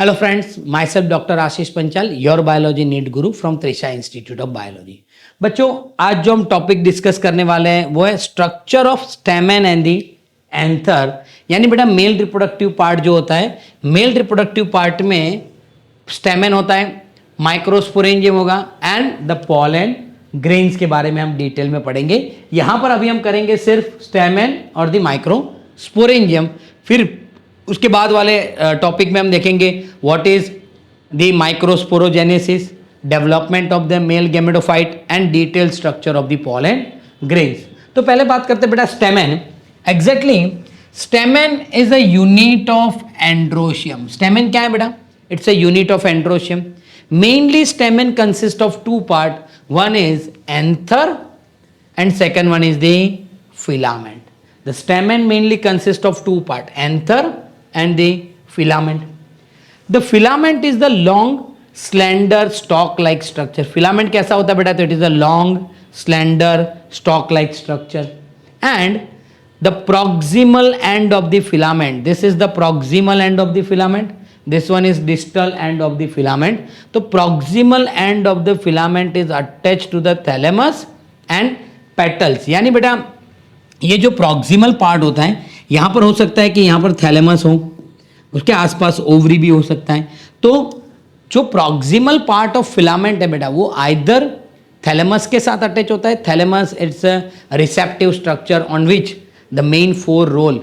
Hello friends, myself Dr. Ashish Panchal, your biology NEET guru from Trisha Institute of Biology. बच्चों आज जो हम topic discuss करने वाले हैं वो है structure of स्टेमन and the anther, यानी बेटा मेल रिप्रोडक्टिव पार्ट जो होता है, मेल रिप्रोडक्टिव पार्ट में स्टेमन होता है, माइक्रोस्पोरेंजियम होगा एंड द पॉलन ग्रेन्स के बारे में हम डिटेल में पढ़ेंगे। यहाँ पर अभी हम करेंगे सिर्फ स्टेमन और द माइक्रोस्पोरेंजियम, फिर उसके बाद वाले टॉपिक में हम देखेंगे what is the microsporogenesis, development of the male gametophyte and detail structure of the pollen grains. तो पहले बात करते हैं बेटा stamen. Exactly stamen is a unit of androecium. Stamen क्या है बेटा? It's a unit of androecium. Mainly stamen consist of two part, one is anther and second one is the filament. The stamen mainly consists of two parts, anther and the filament. The filament is the long slender stalk like structure. Filament कैसा होता है बेटा? तो it is a long slender stalk like structure and the proximal end of the filament, this is the proximal end of the filament, this one is distal end of the filament. तो proximal end of the filament is attached to the thalamus and petals, यानी बेटा ये जो proximal part होता है यहाँ पर हो सकता है कि यहाँ पर थैलेमस हो, उसके आसपास ओवरी भी हो सकता है। तो जो प्रॉक्सिमल पार्ट ऑफ फिलामेंट है बेटा वो आइदर थैलेमस के साथ अटैच होता है। Thalamus it's a receptive structure on which the main four role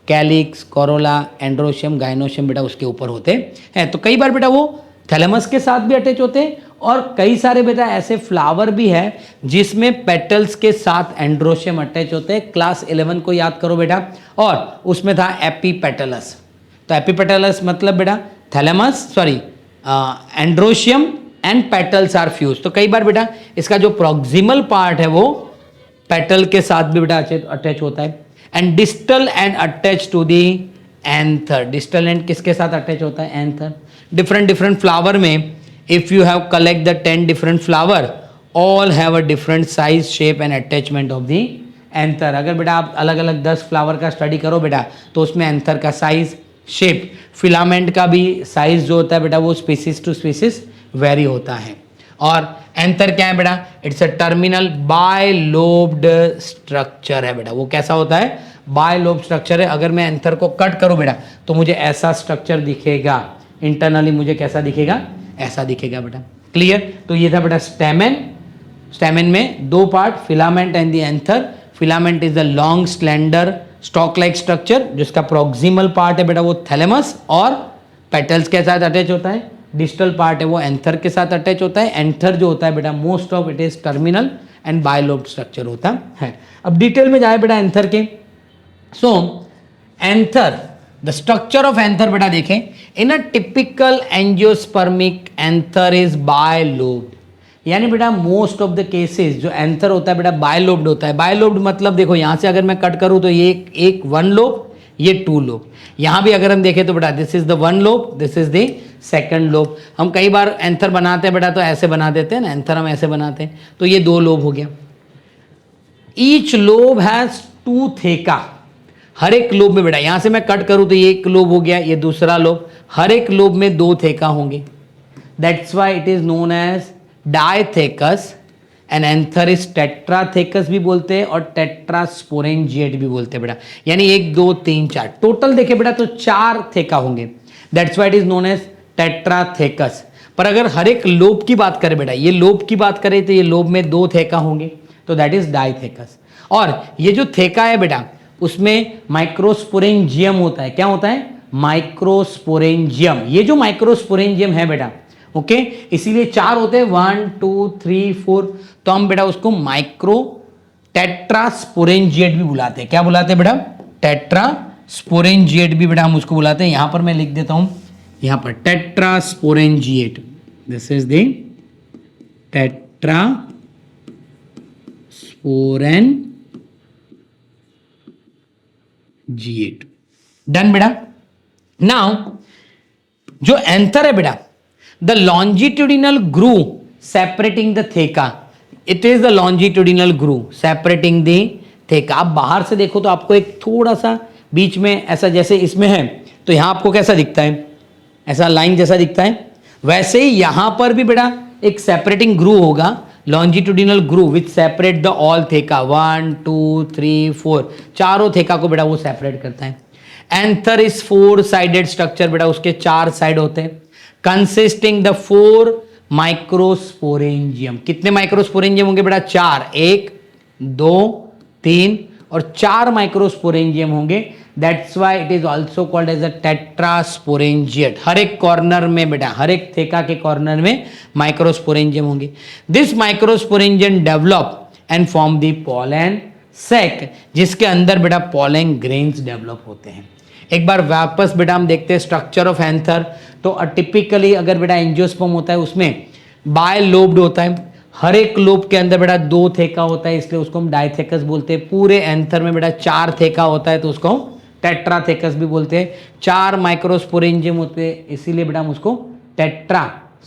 calyx, Corolla, androecium, gynoecium बेटा उसके ऊपर होते हैं। तो कई बार बेटा वो थैलेमस के साथ भी अटैच होते हैं और कई सारे बेटा ऐसे फ्लावर भी है जिसमें पेटल्स के साथ एंड्रोशियम अटैच होते हैं। क्लास 11 को याद करो बेटा, और उसमें था एपीपेटलस। तो एपीपेटलस मतलब बेटा thalamus androecium and petals are fuse. तो कई बार बेटा इसका जो प्रॉक्सिमल पार्ट है वो पेटल के साथ भी बेटा अटैच होता है। And distal end attach to the anther. Distal end किसके साथ अटैच होता है? एंथर। डिफरेंट फ्लावर में if you have collect the 10 different flower, all have a different size, shape and attachment of the anther. अगर बेटा आप अलग अलग 10 फ्लावर का स्टडी करो बेटा तो उसमें एंथर का साइज, शेप, फिलामेंट का भी साइज जो होता है बेटा वो स्पीसीज टू स्पीसीज वेरी होता है। और एंथर क्या है बेटा? It's a terminal bilobed structure है बेटा। वो कैसा होता है? बायलोब स्ट्रक्चर है। अगर मैं एंथर को कट करूँ बेटा तो मुझे ऐसा स्ट्रक्चर दिखेगा, इंटरनली मुझे कैसा दिखेगा? ऐसा दिखेगा बेटा। क्लियर? तो ये था बेटा स्टेमन। स्टेमन में दो part, filament and the anther. Filament is the long slender stock like structure जिसका प्रॉक्सिमल पार्ट है बेटा वो थैलेमस और पेटल्स के साथ अटैच होता है। डिस्टल पार्ट है वो एंथर के साथ अटैच होता है। एंथर जो होता है बेटा most of it is terminal and bilobe structure होता है। अब डिटेल में जाए बेटा एंथर के। So anther, the structure of anther बेटा देखें, in a typical angiospermic anther is bilobed, यानी बेटा मोस्ट ऑफ द केसेस जो एंथर होता है बेटा बायलोब्ड होता है। बायलोब्ड मतलब देखो यहाँ से अगर मैं कट करूँ तो ये एक वन लोब, ये टू लोब। यहाँ भी अगर हम देखें तो बेटा this is the one lobe, this is the second lobe. हम कई बार एंथर बनाते हैं बेटा तो ऐसे बना देते हैं ना, एंथर हम ऐसे बनाते हैं, तो ये दो लोब हो गया। Each lobe has two theca. हर एक लोब में बेटा यहाँ से मैं कट करूँ तो ये एक लोब हो गया, ये दूसरा लोब, हर एक लोब में दो थेका होंगे। That's why it is known as dithecous and anther is tetrathecous भी बोलते हैं और टेट्रास्पोरेंजिएट भी बोलते हैं बेटा। यानी 1 2 3 4 टोटल देखे बेटा तो 4 थेका होंगे। That's why it is known as tetrathecous. पर अगर हर एक लोब की बात करें बेटा, ये लोब की बात करें तो ये लोब में 2 थेका होंगे, तो दैट इज डायथेकस। और ये जो थेका है बेटा उसमें माइक्रोस्पोरेंजियम होता है। क्या होता है? माइक्रोस्पोरेंजियम। ये जो माइक्रोस्पोरेंजियम है बेटा, ओके, इसीलिए 4 होते हैं, 1 2 3 4। तो हम बेटा उसको माइक्रो टेट्रास्पोरेंजिएट भी बुलाते हैं। क्या बुलाते हैं बेटा? टेट्रास्पोरेंजिएट भी बेटा हम उसको बुलाते हैं। यहां पर मैं लिख देता हूं, यहां पर tetrasporangiate, this is the tetrasporangiate. Done बेटा। नाउ जो एंथर है बेटा, the longitudinal groove separating the थेका, it is the longitudinal groove separating the थेका। आप बाहर से देखो तो आपको एक थोड़ा सा बीच में ऐसा जैसे इसमें है तो यहां आपको कैसा दिखता है? ऐसा लाइन जैसा दिखता है। वैसे ही यहां पर भी बेटा एक सेपरेटिंग ग्रूव होगा, longitudinal groove which separate the all थेका, 1 2 3 4, चारों थेका को बेटा वो सेपरेट करता है। एंथर इज 4 साइडेड स्ट्रक्चर बेटा, उसके 4 साइड होते हैं, कंसिस्टिंग द 4 माइक्रोस्पोरेंजियम। कितने माइक्रोस्पोरेंजियम होंगे बेटा? 4, 1 2 3 और 4 माइक्रोस्पोरेंजियम होंगे। That's why it is also called as a tetrasporangiate. हर एक कॉर्नर में बेटा, हर एक थेका के कॉर्नर में माइक्रोस्पोरेंजियम होंगे। This microsporangium develop and form the pollen sac, जिसके अंदर बेटा पोलन ग्रेन्स डेवलप होते हैं। एक बार वापस बेटा हम देखते हैं स्ट्रक्चर ऑफ एंथर। तो टिपिकली अगर बेटा एंजियोस्पर्म होता है उसमें बाय लोब्ड होता है, हर एक लोब के अंदर बेटा 2 थेका होता है, इसलिए उसको हम डाइथेकस बोलते हैं। पूरे एंथर में बेटा 4 थेका होता है तो उसको हम टेट्राथेकस भी बोलते हैं। 4 माइक्रोस्पोरेंजियम होते हैं, इसीलिए बेटा हम उसको टेट्रा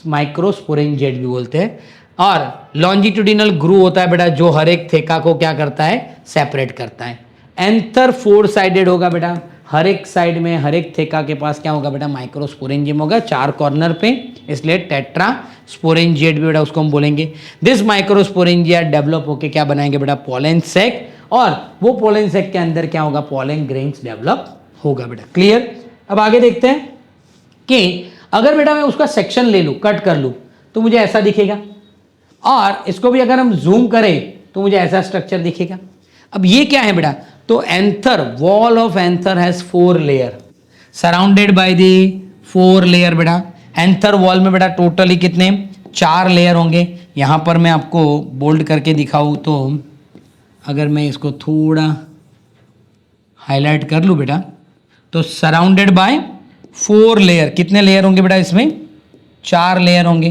माइक्रोस्पोरेंजिएट भी बोलते हैं। और लॉन्जिट्यूडिनल ग्रू होता है बेटा, जो हर एक थेका को क्या करता है? सेपरेट करता है। एंथर 4 साइडेड होगा बेटा, हर एक साइड में, हर एक थेका के पास क्या होगा बेटा? माइक्रोस्पोरेंजियम होगा 4 कॉर्नर पे, इसलिए टेट्रास्पोरेंजिएट भी बेटा उसको हम बोलेंगे। दिस माइक्रोस्पोरेंजिया डेवलप होके क्या बनाएंगे बेटा? पोलन सैक, और वो पोलन सैक के अंदर क्या होगा? पोलन ग्रेन्स डेवलप होगा बेटा। क्लियर? अब आगे देखते हैं कि अगर बेटा मैं उसका सेक्शन ले लूं, कट कर लूं, तो मुझे ऐसा दिखेगा, और इसको भी अगर हम जूम करें तो मुझे ऐसा स्ट्रक्चर दिखेगा। अब ये क्या है बेटा? तो anther, wall of anther has 4 layer surrounded by the 4 layer बेटा। एंथर वॉल में बेटा टोटली कितने? 4 लेयर होंगे। यहां पर मैं आपको बोल्ड करके दिखाऊं तो अगर मैं इसको थोड़ा हाईलाइट कर लूं बेटा, तो सराउंडेड बाय 4 लेयर। कितने लेयर होंगे बेटा इसमें? 4 लेयर होंगे।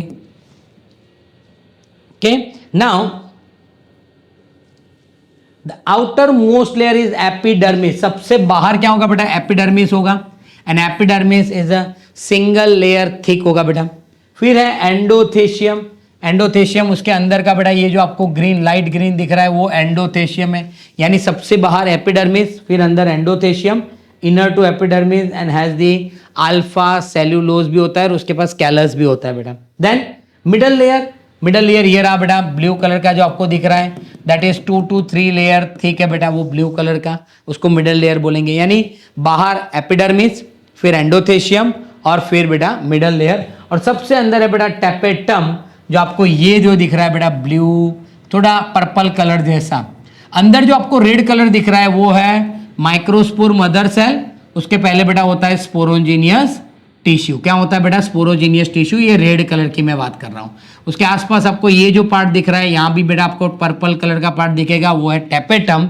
Okay, now the outer most layer is epidermis. सबसे बाहर क्या होगा बेटा? एपिडर्मिस होगा। And epidermis is a single layer thick होगा बेटा। फिर है एंडोथेशियम। एंडोथेशियम उसके अंदर का बेटा, ये जो आपको ग्रीन, लाइट ग्रीन दिख रहा है वो एंडोथेशियम है। यानी सबसे बाहर एपिडर्मिस, फिर अंदर endothecium, inner to epidermis and has the alpha cellulose भी होता है, और उसके पास कैलस भी होता है बेटा। Then middle layer, middle layer ये रहा बेटा, ब्लू कलर का जो आपको दिख रहा है, दैट इज 2 to 3 लेयर ठीक है बेटा, वो ब्लू कलर का, उसको मिडल लेयर बोलेंगे। यानी बाहर एपिडर्मिस, फिर एंडोथेशियम, और फिर बेटा मिडल लेयर। और सबसे अंदर है बेटा टैपेटम, जो आपको ये जो दिख रहा है बेटा ब्लू, थोड़ा पर्पल कलर जैसा। अंदर जो आपको रेड कलर दिख रहा है वो है माइक्रोस्पोर मदर सेल। उसके पहले बेटा होता है स्पोरोजीनियस टिश्यू। क्या होता है बेटा? Sporogenous tissue. ये रेड कलर की मैं बात कर रहा हूँ। उसके आसपास आपको ये जो पार्ट दिख रहा है, यहाँ भी बेटा आपको पर्पल कलर का पार्ट दिखेगा, वो है टैपेटम।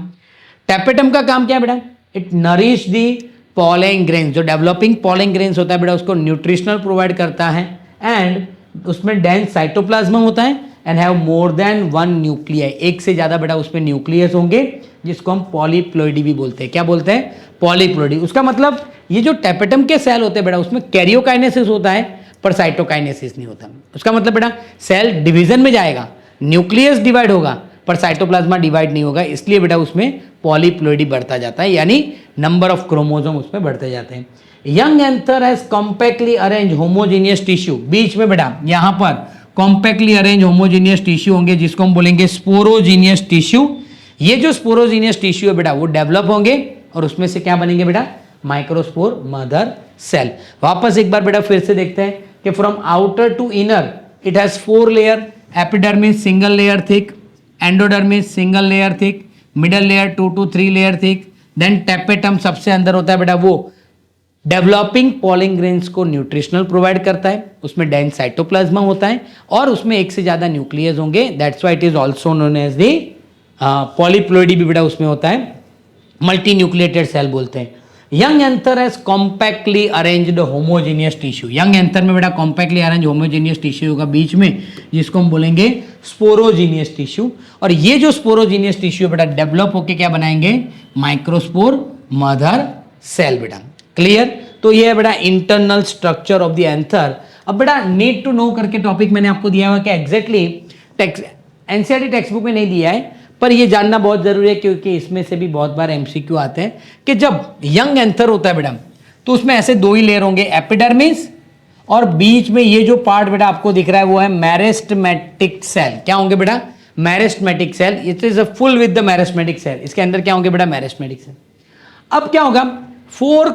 टैपेटम का काम क्या है बेटा? It nourish the pollen grains. जो डेवलपिंग पॉलन ग्रेन्स होता है बेटा, उसको न्यूट्रिशनल प्रोवाइड करता है। एंड उसमें डेंस साइटोप्लाज्म होता है and have more than 1 nuclei. एक से ज्यादा बेटा उसमें न्यूक्लियस होंगे, जिसको हम पॉलीप्लॉइडी भी बोलते हैं। क्या बोलते हैं? पॉलीप्लॉइडी। उसका मतलब ये जो टैपेटम के सेल होते हैं बेटा, उसमें कैरियोकाइनेसिस होता है पर साइटोकाइनेसिस नहीं होता। उसका मतलब बेटा सेल डिवीजन में जाएगा, न्यूक्लियस डिवाइड होगा पर साइटोप्लाज्मा डिवाइड नहीं होगा, इसलिए बेटा उसमें पॉलीप्लॉइडी बढ़ता जाता है, यानी नंबर ऑफ क्रोमोसोम उसमें बढ़ते जाते हैं। Young anther has compactly arrange homogeneous tissue. बीच में बेटा यहाँ पर कॉम्पैक्टली अरेंज होमोजीनियस टिश्यू होंगे, जिसको हम बोलेंगे स्पोरोजीनियस टिश्यू। ये जो स्पोरोजीनियस टिश्यू है बेटा, वो डेवलप होंगे और उसमें से क्या बनेंगे बेटा? Microspore mother cell. वापस एक बार बेटा फिर से देखते हैं कि from outer to inner it has 4 layer. Epidermis single layer thick, endodermis single layer thick, middle layer 2 to 3 layer thick, then tapetum सबसे अंदर होता है बेटा, वो डेवलपिंग पॉलन ग्रेन्स को न्यूट्रिशनल प्रोवाइड करता है। उसमें डेंस साइटोप्लाज्मा होता है और उसमें एक से ज्यादा न्यूक्लियस होंगे। That's why it is also known as the polyploidy भी बेटा उसमें होता है, मल्टी न्यूक्लिएटेड सेल बोलते हैं। Young anther has compactly arranged homogeneous tissue. Young anther में बेटा कॉम्पैक्टली अरेंज होमोजीनियस टिश्यू होगा बीच में, जिसको हम बोलेंगे स्पोरोजीनियस टिश्यू। और ये जो स्पोरोजीनियस टिश्यू बेटा डेवलप होकर क्या बनाएंगे? माइक्रोस्पोर मदर सेल बेटा। क्लियर? तो ये है बेटा internal structure of the anther. अब बेटा नीड टू नो करके टॉपिक मैंने आपको दिया हुआ कि एग्जैक्टली एनसीईआरटी टेक्स्ट बुक में नहीं दिया है, पर ये जानना बहुत जरूरी है क्योंकि इसमें से भी बहुत बार एमसीक्यू आते हैं कि जब यंग एंथर होता है बेटा, तो उसमें ऐसे 2 ही लेयर होंगे, एपिडर्मिस और बीच में ये जो पार्ट बेटा आपको दिख रहा है वो है मेरिस्टेमेटिक सेल। क्या होंगे बेटा? Meristematic cell. It is a full with the meristematic cell. इसके अंदर क्या होंगे बेटा? Meristematic cell. अब क्या होगा? Four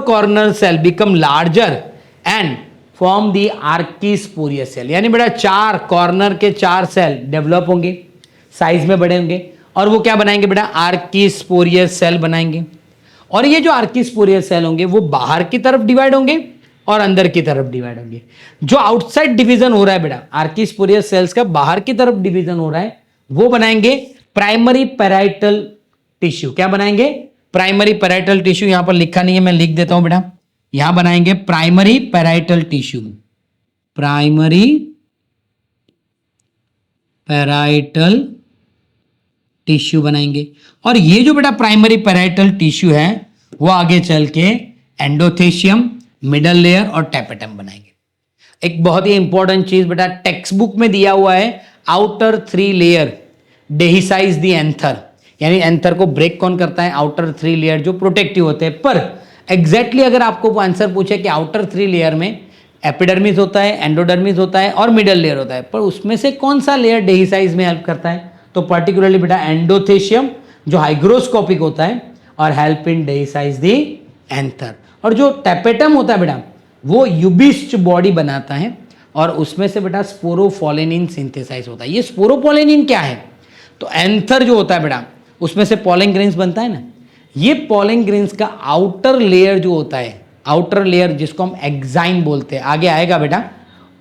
corner cell become larger and form the archesporial cell. यानी बेटा चार कॉर्नर के चार सेल डेवलप होंगे, साइज में बड़े होंगे, और वो क्या बनाएंगे बेटा? आर्कीस्पोरियस सेल बनाएंगे। और ये जो आर्कीस्पोरियस सेल होंगे वो बाहर की तरफ डिवाइड होंगे और अंदर की तरफ डिवाइड होंगे। जो आउटसाइड डिवीजन हो रहा है बेटा, आर्कीस्पोरियस सेल्स का बाहर की तरफ डिवीजन हो रहा है, वो बनाएंगे प्राइमरी पैराइटल टिश्यू। क्या बनाएंगे? Primary parietal tissue. यहां पर लिखा नहीं है, मैं लिख देता हूं बेटा। यहां बनाएंगे primary parietal tissue. Primary parietal tissue बनाएंगे। और ये जो बेटा प्राइमरी पैराइटल टिश्यू है वो आगे चल के एंडोथेशियम, मिडल लेयर और टैपेटम बनाएंगे। एक बहुत ही इंपॉर्टेंट चीज बेटा टेक्स्ट बुक में दिया हुआ है, आउटर 3 लेयर डेहिसाइज द एंथर। यानी एंथर को ब्रेक कौन करता है? आउटर 3 लेयर जो प्रोटेक्टिव होते हैं। पर एग्जैक्टली अगर आपको आंसर पूछे कि आउटर 3 लेयर में एपिडर्मिस होता है, एंडोडर्मिस होता है और मिडल लेयर होता है, पर उसमें से कौन सा लेयर डेहिसाइज में हेल्प करता है? तो पर्टिकुलरली बेटा एंडोथेशियम जो हाइग्रोस्कोपिक होता है और हेल्प इन डेहिसाइज द एंथर। और जो टैपेटम होता है बेटा वो यूबिस्ट बॉडी बनाता है और उसमें से बेटा स्पोरोफोलेनिन सिंथेसाइज होता है। ये स्पोरोफोलेनिन क्या है? तो एंथर जो होता है बेटा उसमें से पॉलन ग्रेन्स बनता है ना, ये पॉलन ग्रेन्स का आउटर लेयर जो होता है, आउटर लेयर जिसको हम एक्साइम बोलते हैं, आगे आएगा बेटा,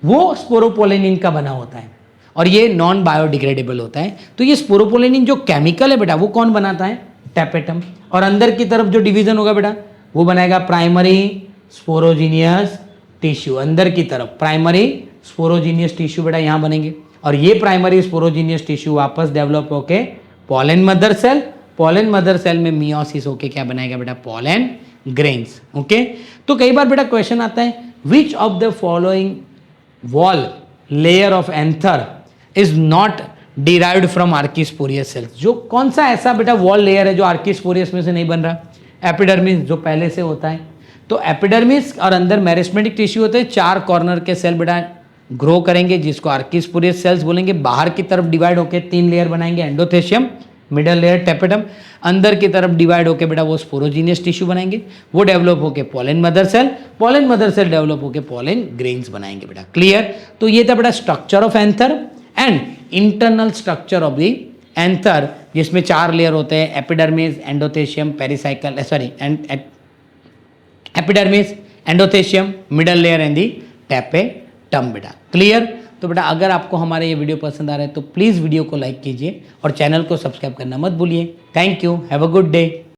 वो स्पोरोपोलेनिन का बना होता है और ये नॉन बायोडिग्रेडेबल होता है। तो ये स्पोरोपोलेनिन जो केमिकल है बेटा वो कौन बनाता है? टैपेटम। और अंदर की तरफ जो डिवीजन होगा बेटा वो बनाएगा प्राइमरी स्पोरोजीनियस टिश्यू। अंदर की तरफ प्राइमरी स्पोरोजीनियस टिश्यू बेटा यहाँ बनेंगे और ये प्राइमरी स्पोरोजीनियस टिश्यू वापस डेवलप होके pollen mother cell, pollen mother cell में मियोसिस होके क्या बनाएगा बेटा? Pollen grains. ओके, तो कई बार बेटा क्वेश्चन आता है which of the following wall layer of anther is not derived from archesporial cells. जो कौन सा ऐसा बेटा वॉल लेयर है जो आर्कीस्पोरियस में से नहीं बन रहा? एपिडर्मिस जो पहले से होता है। तो एपिडर्मिस और अंदर मेरिस्टेमेटिक टिश्यू होते हैं, चार कॉर्नर के सेल बेटा ग्रो करेंगे जिसको आर्कीस्पोरियस सेल्स बोलेंगे। बाहर की तरफ डिवाइड होकर 3 लेयर बनाएंगे, एंडोथेशियम, मिडल लेयर, टैपेटम। अंदर की तरफ डिवाइड होकर बेटा वो स्पोरोजीनियस टिश्यू बनाएंगे, वो डेवलप होकर pollen mother cell, pollen mother cell develop होकर पॉलन ग्रेन्स बनाएंगे बेटा। क्लियर? तो ये था बेटा structure of anther and internal structure of the anther, जिसमें 4 लेयर होते हैं, epidermis, endothecium, pericycle, epidermis, endothecium, middle layer and the tapetum बेटा। क्लियर? तो बेटा अगर आपको हमारे ये वीडियो पसंद आ रहा है तो प्लीज़ वीडियो को लाइक कीजिए और चैनल को सब्सक्राइब करना मत भूलिए। Thank you, have a good day.